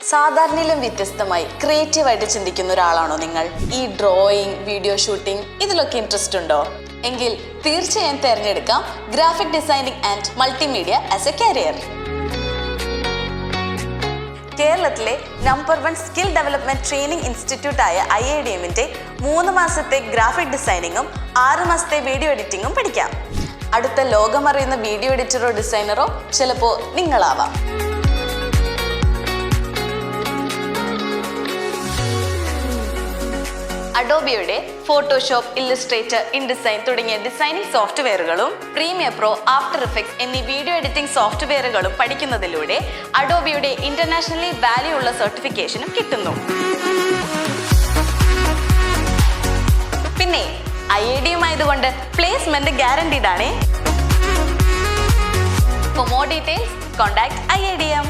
സാധാരണയിലും വ്യത്യസ്തമായി ക്രിയേറ്റീവായിട്ട് ചിന്തിക്കുന്ന ഒരാളാണോ നിങ്ങൾ? ഈ ഡ്രോയിങ്, വീഡിയോ ഷൂട്ടിംഗ് ഇതിലൊക്കെ ഇൻട്രസ്റ്റ് ഉണ്ടോ? എങ്കിൽ തീർച്ചയായും തിരഞ്ഞെടുക്കാം graphic designing and multimedia as A career. കേരളത്തിലെ നമ്പർ 1 സ്കിൽ ഡെവലപ്മെന്റ് ട്രെയിനിങ് ഇൻസ്റ്റിറ്റ്യൂട്ടായ IIDMന്റെ 3 മാസത്തെ ഗ്രാഫിക് ഡിസൈനിങ്ങും 6 മാസത്തെ വീഡിയോ എഡിറ്റിംഗും പഠിക്കാം. അടുത്ത ലോകമറിയുന്ന വീഡിയോ എഡിറ്ററോ ഡിസൈനറോ ചിലപ്പോൾ നിങ്ങളാവാം. അഡോബിയുടെ ഫോട്ടോഷോപ്പ്, ഇല്ലസ്ട്രേറ്റർ, ഇൻഡിസൈൻ തുടങ്ങിയ ഡിസൈനിങ് സോഫ്റ്റ്വെയറുകളും പ്രീമിയർ പ്രോ, ആഫ്റ്റർ എഫക്ട്സ് എന്നീ വീഡിയോ എഡിറ്റിംഗ് സോഫ്റ്റ്വെയറുകളും പഠിക്കുന്നതിലൂടെ അഡോബിയുടെ ഇന്റർനാഷണലി വാല്യൂ ഉള്ള സർട്ടിഫിക്കേഷനും കിട്ടുന്നു. പിന്നെ IIDM ആയതുകൊണ്ട് പ്ലേസ്മെന്റ് ഗ്യാരണ്ടീഡ് ആണ്. For more details, contact IIDM.